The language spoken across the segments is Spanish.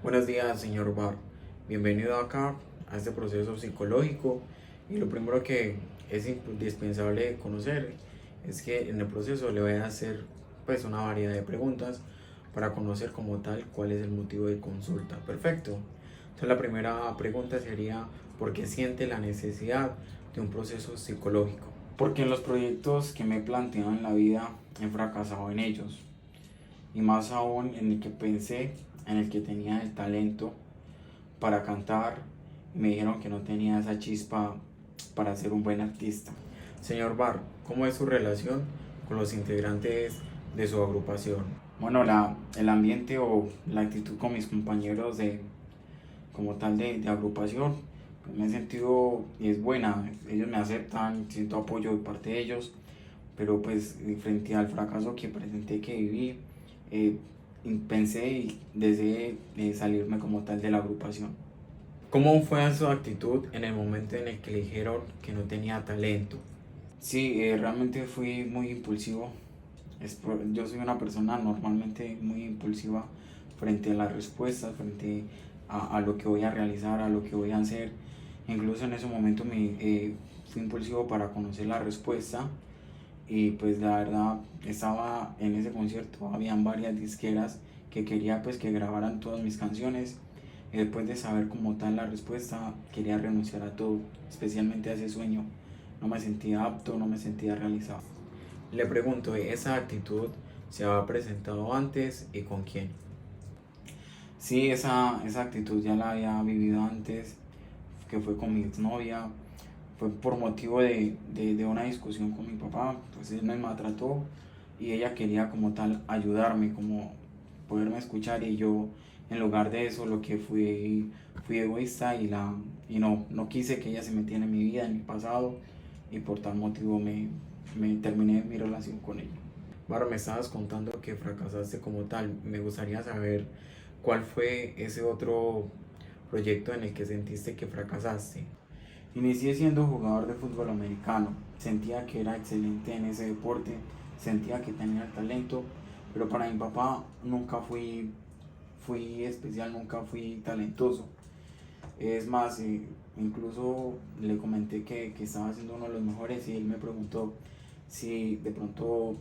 Buenos días, señor Bar. Bienvenido acá a este proceso psicológico. Y lo primero que es indispensable conocer es que en el proceso le voy a hacer pues una variedad de preguntas para conocer como tal cuál es el motivo de consulta. Perfecto. Entonces la primera pregunta sería ¿por qué siente la necesidad de un proceso psicológico? Porque en los proyectos que me he planteado en la vida he fracasado en ellos. Y más aún en el que pensé, en el que tenía el talento para cantar y me dijeron que no tenía esa chispa para ser un buen artista. Señor Bar, ¿cómo es su relación con los integrantes de su agrupación? Bueno, el ambiente o la actitud con mis compañeros como tal de agrupación, pues me he sentido y es buena. Ellos me aceptan, siento apoyo de parte de ellos, pero pues frente al fracaso que presenté, que viví, eh, pensé y deseé salirme como tal de la agrupación. ¿Cómo fue su actitud en el momento en el que le dijeron que no tenía talento? Sí, realmente fui muy impulsivo. Yo soy una persona normalmente muy impulsiva frente a las respuestas, frente a lo que voy a realizar, a lo que voy a hacer. Incluso en ese momento fui impulsivo para conocer la respuesta y pues la verdad estaba en ese concierto, habían varias disqueras que quería pues que grabaran todas mis canciones y después de saber como tal la respuesta quería renunciar a todo, especialmente a ese sueño. No me sentía apto, no me sentía realizado. Le pregunto, ¿esa actitud se había presentado antes y con quién? Sí, esa actitud ya la había vivido antes, que fue con mi exnovia. Fue por motivo de una discusión con mi papá, pues él me maltrató y ella quería como tal ayudarme, como poderme escuchar y yo en lugar de eso lo que fui egoísta y no quise que ella se metiera en mi vida, en mi pasado y por tal motivo me terminé mi relación con ella. Varo, me estabas contando que fracasaste como tal, me gustaría saber cuál fue ese otro proyecto en el que sentiste que fracasaste. Inicié siendo jugador de fútbol americano, sentía que era excelente en ese deporte, sentía que tenía el talento, pero para mi papá nunca fui especial, nunca fui talentoso. Es más, incluso le comenté que estaba siendo uno de los mejores y él me preguntó si de pronto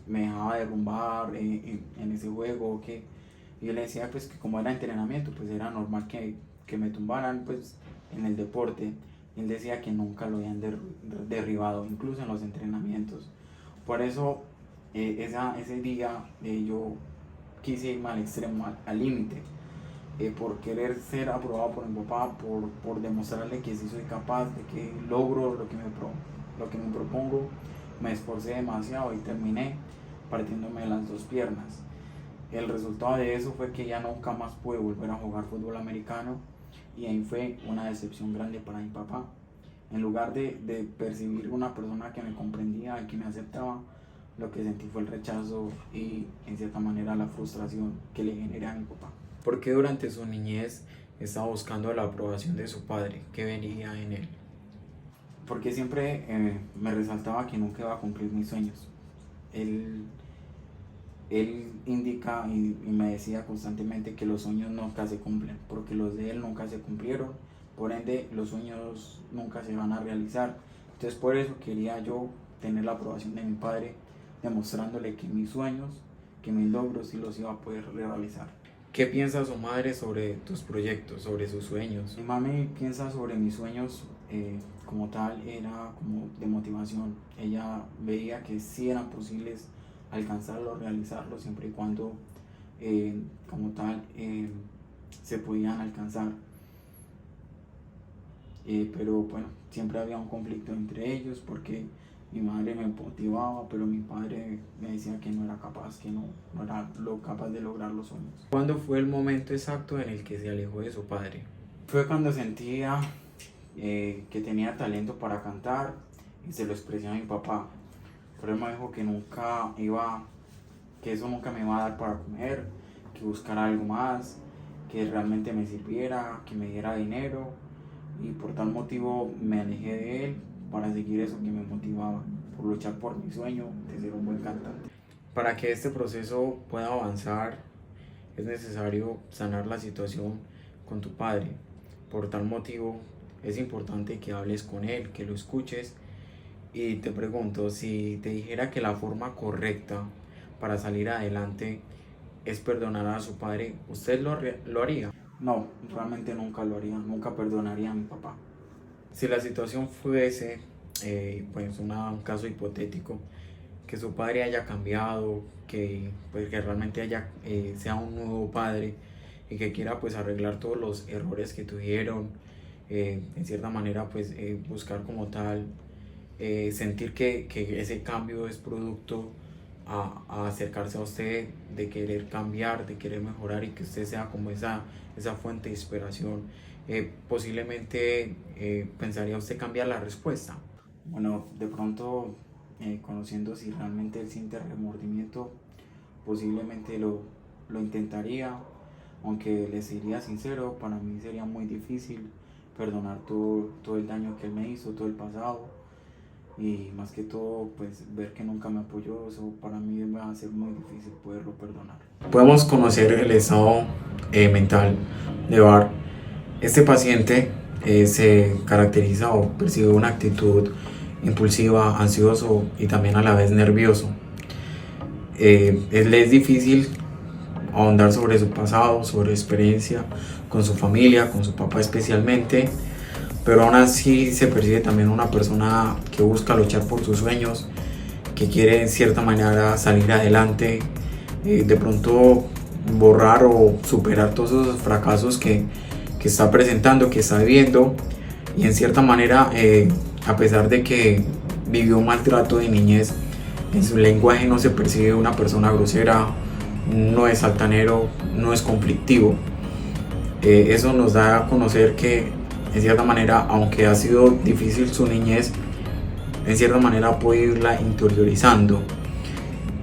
me dejaba derrumbar en ese juego o qué. Y yo le decía pues que como era entrenamiento, pues era normal que me tumbaran pues en el deporte. Y él decía que nunca lo habían derribado, incluso en los entrenamientos. Por eso ese día yo quise irme al extremo, al límite, por querer ser aprobado por mi papá, por demostrarle que sí soy capaz, de que logro lo que me propongo. Me esforcé demasiado y terminé partiéndome las dos piernas. El resultado de eso fue que ya nunca más pude volver a jugar fútbol americano y ahí fue una decepción grande para mi papá. En lugar de percibir una persona que me comprendía y que me aceptaba, lo que sentí fue el rechazo y en cierta manera la frustración que le generé a mi papá. Porque durante su niñez estaba buscando la aprobación de su padre, que venía en él. Porque siempre me resaltaba que nunca iba a cumplir mis sueños. Él, él indica y me decía constantemente que los sueños nunca se cumplen, porque los de él nunca se cumplieron, por ende los sueños nunca se van a realizar. Entonces por eso quería yo tener la aprobación de mi padre, demostrándole que mis sueños, que mis logros sí los iba a poder realizar. ¿Qué piensa su madre sobre tus proyectos, sobre sus sueños? Mi mami piensa sobre mis sueños como tal, era como de motivación. Ella veía que sí eran posibles alcanzarlos, realizarlos, siempre y cuando como tal se podían alcanzar. Pero bueno, siempre había un conflicto entre ellos porque mi madre me motivaba, pero mi padre me decía que no era capaz, que no era capaz de lograr los sueños. ¿Cuándo fue el momento exacto en el que se alejó de su padre? Fue cuando sentía que tenía talento para cantar y se lo expresé a mi papá. Pero él me dijo que que eso nunca me iba a dar para comer, que buscara algo más, que realmente me sirviera, que me diera dinero y por tal motivo me alejé de él para seguir eso que me motivaba, por luchar por mi sueño de ser un buen cantante. Para que este proceso pueda avanzar es necesario sanar la situación con tu padre. Por tal motivo es importante que hables con él, que lo escuches. Y te pregunto, si te dijera que la forma correcta para salir adelante es perdonar a su padre, ¿usted lo haría? No, realmente nunca lo haría, nunca perdonaría a mi papá. Si la situación fuese, pues un caso hipotético, que su padre haya cambiado, que, pues, que realmente sea un nuevo padre y que quiera pues arreglar todos los errores que tuvieron, en cierta manera pues buscar como tal, sentir que ese cambio es producto a acercarse a usted, de querer cambiar, de querer mejorar y que usted sea como esa fuente de inspiración. Posiblemente pensaría usted cambiar la respuesta. Bueno, de pronto, conociendo si realmente él siente remordimiento, posiblemente lo intentaría, aunque les sería sincero, para mí sería muy difícil perdonar todo el daño que él me hizo, todo el pasado, y más que todo pues ver que nunca me apoyó. Eso para mí va a ser muy difícil poderlo perdonar. Podemos conocer el estado mental de Bar. Este paciente se caracteriza o percibe una actitud impulsiva, ansioso y también a la vez nervioso. Le es difícil ahondar sobre su pasado, sobre experiencia con su familia, con su papá especialmente, pero aún así se percibe también una persona que busca luchar por sus sueños, que quiere en cierta manera salir adelante, de pronto borrar o superar todos esos fracasos que está presentando, que está viviendo, y en cierta manera, a pesar de que vivió un maltrato de niñez, en su lenguaje no se percibe una persona grosera, no es altanero, no es conflictivo. Eso nos da a conocer que en cierta manera, aunque ha sido difícil su niñez, en cierta manera puede irla interiorizando.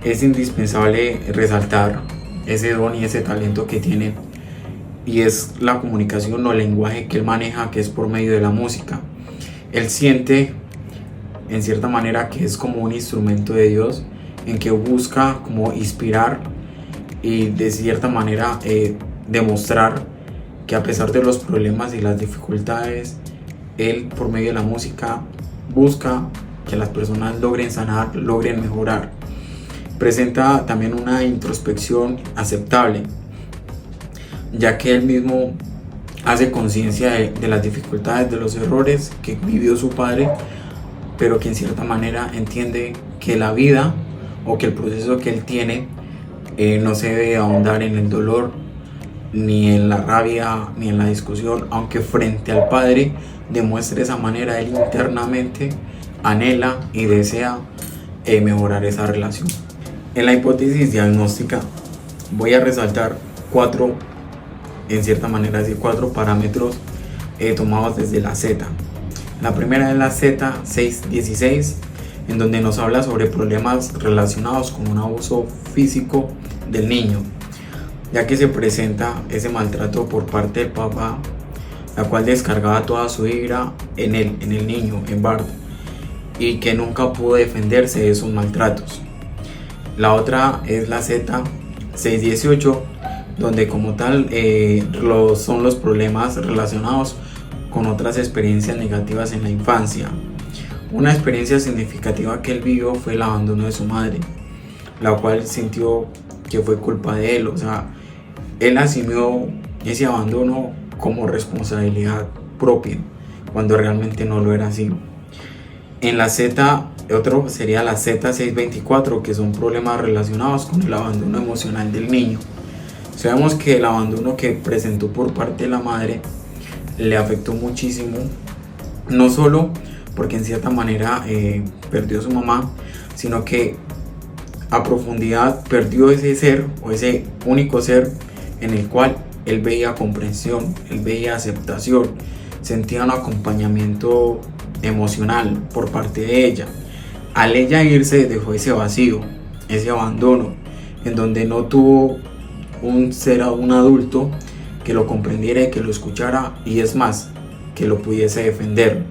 Es indispensable resaltar ese don y ese talento que tiene, y es la comunicación o el lenguaje que él maneja, que es por medio de la música. Él siente en cierta manera que es como un instrumento de Dios, en que busca como inspirar y de cierta manera demostrar que a pesar de los problemas y las dificultades, él por medio de la música busca que las personas logren sanar, logren mejorar. Presenta también una introspección aceptable, ya que él mismo hace conciencia de las dificultades, de los errores que vivió su padre, pero que en cierta manera entiende que la vida o que el proceso que él tiene no se debe ahondar en el dolor, ni en la rabia, ni en la discusión, aunque frente al padre demuestre esa manera, él internamente anhela y desea mejorar esa relación. En la hipótesis diagnóstica voy a resaltar en cierta manera, cuatro parámetros tomados desde la Z. La primera es la Z616, en donde nos habla sobre problemas relacionados con un abuso físico del niño, ya que se presenta ese maltrato por parte del papá, la cual descargaba toda su ira en el niño, en Bart, y que nunca pudo defenderse de esos maltratos. La otra es la Z618, donde como tal son los problemas relacionados con otras experiencias negativas en la infancia. Una experiencia significativa que él vivió fue el abandono de su madre, la cual sintió que fue culpa de él. O sea, él asumió ese abandono como responsabilidad propia, cuando realmente no lo era así. En la otro sería la Z624, que son problemas relacionados con el abandono emocional del niño. Sabemos que el abandono que presentó por parte de la madre le afectó muchísimo, no solo porque en cierta manera perdió a su mamá, sino que a profundidad perdió ese ser o ese único ser en el cual él veía comprensión, él veía aceptación, sentía un acompañamiento emocional por parte de ella. Al ella irse, dejó ese vacío, ese abandono, en donde no tuvo un adulto que lo comprendiera y que lo escuchara, y es más, que lo pudiese defender.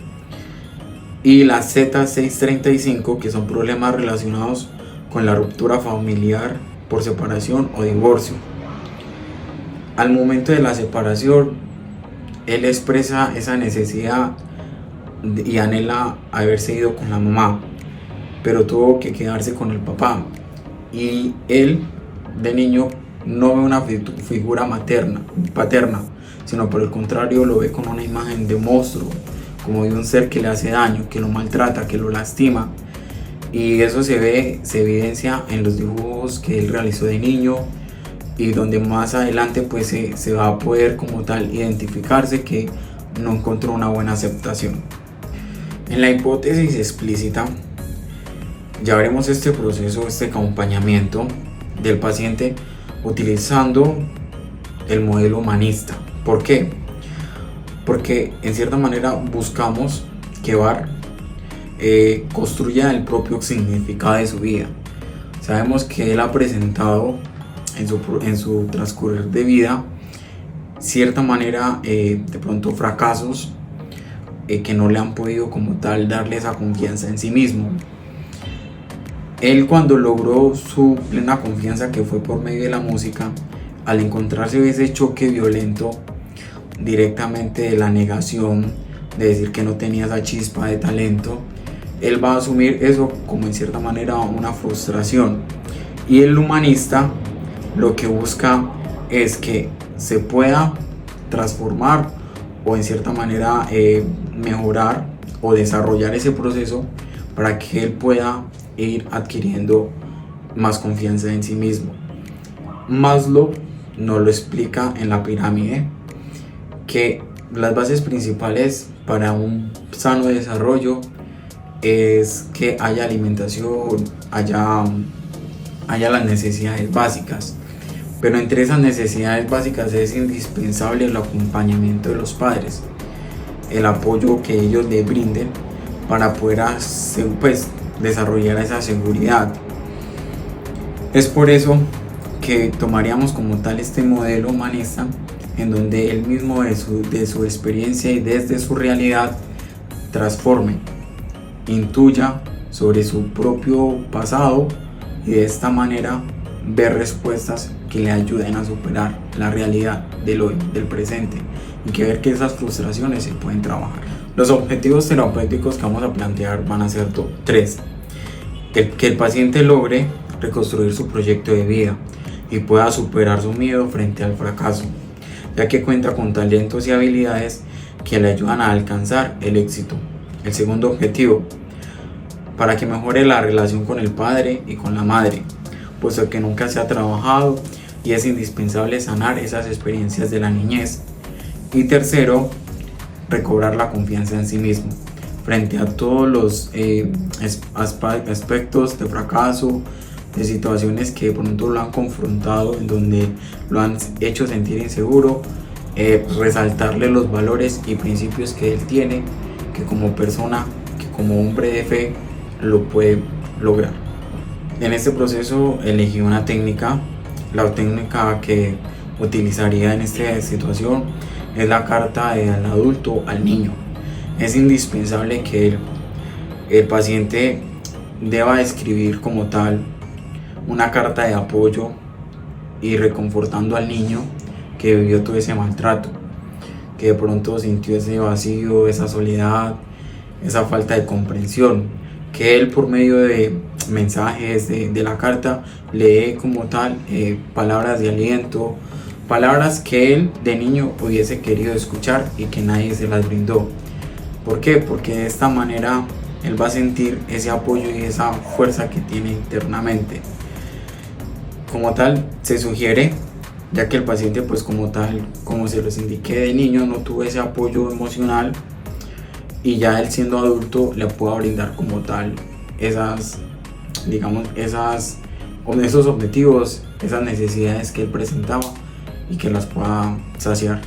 Y la Z635, que son problemas relacionados con la ruptura familiar por separación o divorcio. Al momento de la separación, él expresa esa necesidad y anhela haberse ido con la mamá, pero tuvo que quedarse con el papá. Y él, de niño, no ve una figura paterna, sino por el contrario lo ve con una imagen de monstruo, como de un ser que le hace daño, que lo maltrata, que lo lastima. Y eso se evidencia en los dibujos que él realizó de niño, y donde más adelante pues se va a poder como tal identificarse que no encontró una buena aceptación. En la hipótesis explícita ya veremos este proceso, este acompañamiento del paciente utilizando el modelo humanista. ¿Por qué? Porque en cierta manera buscamos que Barr construya el propio significado de su vida. Sabemos que él ha presentado en su transcurrir de vida cierta manera de pronto fracasos que no le han podido como tal darle esa confianza en sí mismo. Él, cuando logró su plena confianza, que fue por medio de la música, al encontrarse ese choque violento directamente de la negación, de decir que no tenía esa chispa de talento, él va a asumir eso como en cierta manera una frustración. Y el humanista lo que busca es que se pueda transformar o en cierta manera mejorar o desarrollar ese proceso para que él pueda ir adquiriendo más confianza en sí mismo. Maslow nos lo explica en la pirámide, que las bases principales para un sano desarrollo es que haya alimentación, haya las necesidades básicas. Pero entre esas necesidades básicas es indispensable el acompañamiento de los padres, el apoyo que ellos le brinden para poder desarrollar esa seguridad. Es por eso que tomaríamos como tal este modelo humanista, en donde él mismo de su experiencia y desde su realidad transforme, intuya sobre su propio pasado y de esta manera ver respuestas que le ayuden a superar la realidad del hoy, del presente, y que ver que esas frustraciones se pueden trabajar. Los objetivos terapéuticos que vamos a plantear van a ser tres. Que el paciente logre reconstruir su proyecto de vida y pueda superar su miedo frente al fracaso, ya que cuenta con talentos y habilidades que le ayudan a alcanzar el éxito. El segundo objetivo, para que mejore la relación con el padre y con la madre, puesto que nunca se ha trabajado y es indispensable sanar esas experiencias de la niñez. Y tercero, recobrar la confianza en sí mismo frente a todos los aspectos de fracaso, de situaciones que de pronto lo han confrontado, en donde lo han hecho sentir inseguro, resaltarle los valores y principios que él tiene, que como persona, que como hombre de fe lo puede lograr. En este proceso elegí una técnica. La técnica que utilizaría en esta situación es la carta del adulto al niño. Es indispensable que el paciente deba escribir como tal una carta de apoyo y reconfortando al niño que vivió todo ese maltrato, que de pronto sintió ese vacío, esa soledad, esa falta de comprensión, que él por medio de mensajes de la carta lee como tal palabras de aliento, palabras que él de niño hubiese querido escuchar y que nadie se las brindó. ¿Por qué? Porque de esta manera él va a sentir ese apoyo y esa fuerza que tiene internamente. Como tal, se sugiere, ya que el paciente pues como tal, como se los indiqué, de niño no tuvo ese apoyo emocional, y ya él siendo adulto le pueda brindar como tal esos objetivos, esas necesidades que él presentaba, y que las pueda saciar.